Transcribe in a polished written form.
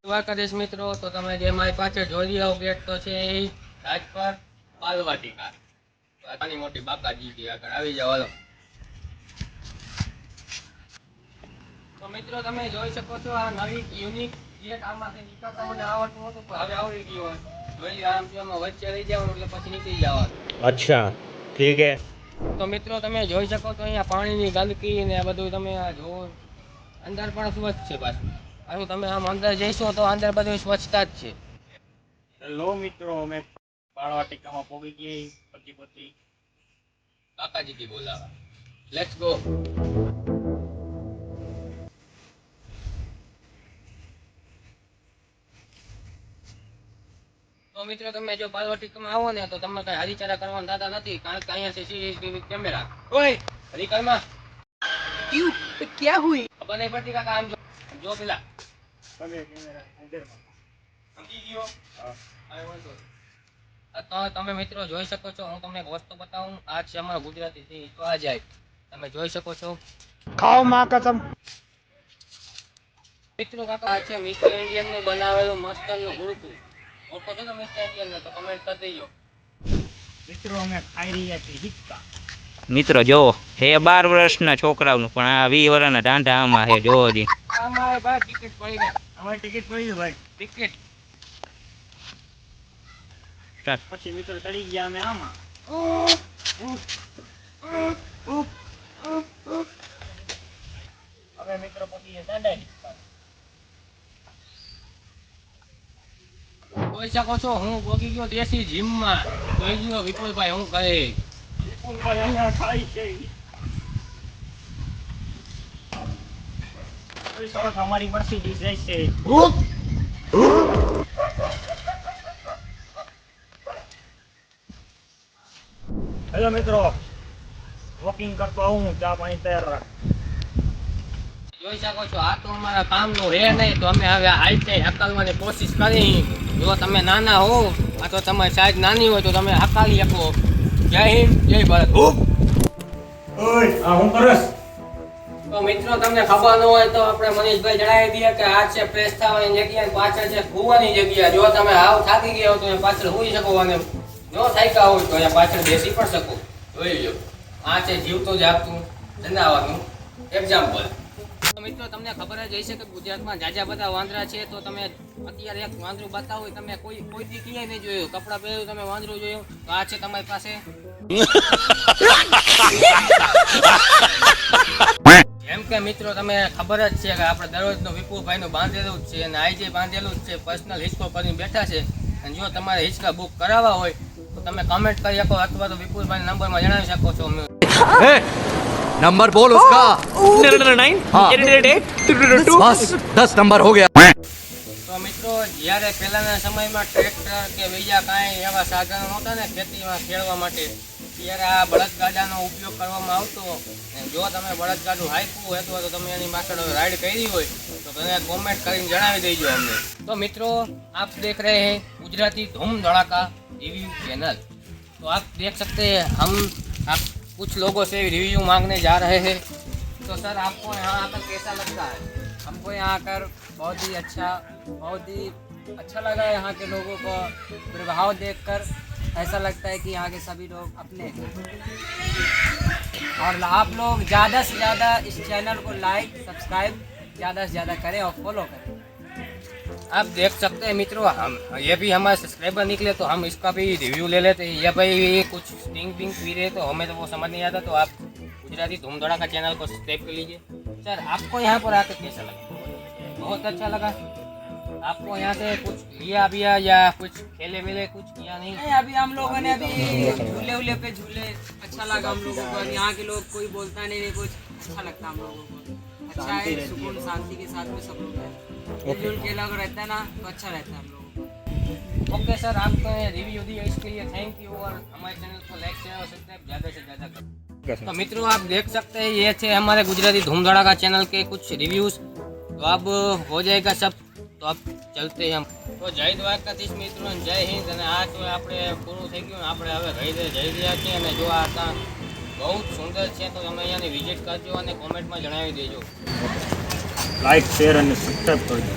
દ્વારકાધીશ મિત્રો, તો તમે જે મારી પાછળ જોઈ રહ્યા હો ગેટ તો છે એ રાજપર પાલવાટિકા. નાની મોટી બાકાજી થી આગળ આવી જાવ. હાલો તો મિત્રો તમે જોઈ શકો છો આ નવી યુનિક ગેટ. આમાંથી નીકળતા મને આવડતું નહોતું પણ હવે આવડી ગયું. જોઈ આમ આમાં વચ્ચે રહી જવાનું એટલે પછી નીકળી જવાનું. अच्छा ठीक है. તો મિત્રો તમે જોઈ શકો છો અહીંયા પાણીની ગંદકી ને આ બધું તમે આ જોવો. અંદર પણ સ્વચ્છ છે પાછું. આનું તમે આમ અંદર જઈશો તો અંદર બધું સ્વચ્છતા જ છે. હેલો મિત્રો, અમે પાળવાટિકામાં પહોંચી ગયા પછી કાકાજી થી બોલાવા. Let's go. તો મિત્રો તમે જો પાલવાટિકામાં આવો ને તો તમને કઈ હરીચારા કરવાના દાદા નથી, કારણ કે અહીંયા સીસીટીવી કેમેરા. ઓય હરીકરમાં ક્યું ક્યાં હુઈ ખબર નહીં પડતી કાકા. આમ જો પેલા કેમેરા અંદરમાં સમજી ગયો. તો તમે મિત્રો જોઈ શકો છો. હું તમને એક વસ્તુ બતાવું. આ છે અમારા ગુજરાતી થી તો આ જાય તમે જોઈ શકો છો. ખાઓ માં કસમ. મિત્રો કાકા આ છે મિસ્ટર ઇન્ડિયન નું બનાવેલું મસ્ત નું ગુરુકુળ. ઓળખો છો તો મિસ્ટર ઇન્ડિયન ને તો કમેન્ટ કરી દેજો. મિત્રો અમે ખાઈ રહ્યા છીએ હિક્કા. મિત્રો જો હે 12 વર્ષના છોકરાઓનું પણ આ 20 વર્ષના ઢાંઢા આમાં હે જોવો જી. આમાં ભાઈ ટિકિટ પડી ગઈ. અમારી ટિકિટ પડી ભાઈ. ટિકિટ પછી મિત્રો ચડી ગયા અમે આમાં. હવે મિત્રો પછી સાડા જોઈ શકો છો હું પોગી ગયો દેશી જીમમાં. જોઈ ગયો વિપુલભાઈ હું કહે. વિપુલભાઈ અહીંયા ખાઈ છે. સરસ અમારી મર્સિડીઝ જાય છે. હેલો મિત્રો, વોકિંગ કરતો આવું, ચા પાણી તૈયાર રાખ. જોઈ શકો છો આ તો અમારા કામનું હે નહીં તો અમે હવે હાલતે હકાલવાની કોશિશ કરી. જો તમે નાના હો અથવા તમારી સાઈઝ નાની હોય તો તમે હકાલી શકો. જય હિન્દ જય ભારત. ઓય આ હું કરસ? તો મિત્રો તમને ખબર ન હોય તો આપણે મનીષભાઈ જણાવી દઈએ કે આ છે ફ્રેશ થવાની જગ્યા અને પાછળ છે કૂવાની જગ્યા. જો તમે હાવ થાકી ગયા હો તો એ પાછળ હોઈ શકો અને જો થાક્યા હોય તો અહીંયા પાછળ બેસી પણ શકો. જોઈ લો આ છે જીવતું જાગતું જનાવરનું એક્ઝામ્પલ. તો મિત્રો તમને ખબર જ હશે કે ગુજરાતમાં જાજા બધા વાંદરા છે. તો તમે અત્યારે એક વાંદરું બતાવો તમે કોઈ દી ક્યાંય નહીં જોયું. કપડાં પહેર્યું તમે વાંદરું જોયું તો આ છે તમારી પાસે. જેમ કે મિત્રો તમે ખબર જ છે કે આપણે દરરોજનું વિપુલભાઈનું બાંધેલું જ છે અને આઈજે બાંધેલું જ છે. પર્સનલ હિંચકો કરીને બેઠા છે અને જો તમારે હિંચકા બુક કરાવવા હોય તો તમે કમેન્ટ કરી શકો અથવા તો વિપુલભાઈના નંબરમાં જણાવી શકો છો. नंबर बोल उसका 988 बस 10 नंबर हो गया. તો મિત્રો જ્યારે પહેલાના સમયમાં ટ્રેક્ટર કે બીજા કાંઈ એવા સાધનો નહોતા ને ખેતીમાં ખેડવા માટે, ત્યારે આ બળદગાડાનો ઉપયોગ કરવામાં આવતો. જો તમે બળદગાડું હાંક્યું અથવા તો તમે એની પાછળ રાઈડ કરી હોય તો તમે કોમેન્ટ કરીને જણાવી દેજો અમને. તો મિત્રો આપ દેખ રહે हैं गुजराती धूम धड़ाका रिव्यू चैनल. तो आप देख सकते हैं हम आप कुछ लोगों से रिव्यू मांगने जा रहे हैं. तो सर आपको यहाँ आकर कैसा लगता है? हमको यहाँ आकर बहुत ही अच्छा लगा है. यहाँ के लोगों को प्रभाव देखकर ऐसा लगता है कि यहाँ के सभी लोग अपने हैं. और आप लोग ज़्यादा से ज़्यादा इस चैनल को लाइक सब्सक्राइब ज़्यादा से ज़्यादा करें और फॉलो करें. आप देख सकते हैं मित्रों, हम ये भी हमारे सब्सक्राइबर निकले तो हम इसका भी रिव्यू ले लेते हैं. ये भाई कुछ स्टिंग पिंग पी रहे तो हमें तो वो समझ नहीं आता. तो आप गुजराती धूम धड़ाका चैनल को सब्सक्राइब कर लीजिए. सर आपको यहाँ पर आकर कैसा लगा? बहुत अच्छा लगा. आपको यहाँ से कुछ लिया या कुछ खेले मिले कुछ किया नहीं? अभी हम लोगों ने अभी झूले पे झूले. अच्छा लगा हम लोगों को. यहाँ के लोग कोई बोलता नहीं कुछ. अच्छा लगता हम लोगों को. अच्छा है, सुकून शांति के साथ में सब लोग हैं. मिलजुल के लोग रहता है ना तो अच्छा रहता है हम लोगों को. ओके सर, आपको रिव्यू दिया इसके लिए थैंक यू. और हमारे चैनल को लाइक शेयर और सब्सक्राइब ज़्यादा से ज़्यादा करें. तो मित्रों आप देख सकते हैं ये थे हमारे गुजराती धूम धड़ाका चैनल के कुछ रिव्यूज़. तो अब हो जाएगा सब. तो अब चलते हैं हम. तो जय દ્વારકાધીશ મિત્રો, જય હિન્દ. અને આ તો આપણે પૂરું થઈ ગયું. આપણે હવે ઘરે જઈ રહ્યા છીએ અને જો આ હતા બહુ સુંદર છે તો તમે અહીંયાની વિઝિટ કરજો અને કોમેન્ટમાં જણાવી દેજો. લાઈક શેર અને સબસ્ક્રાઇબ કરજો.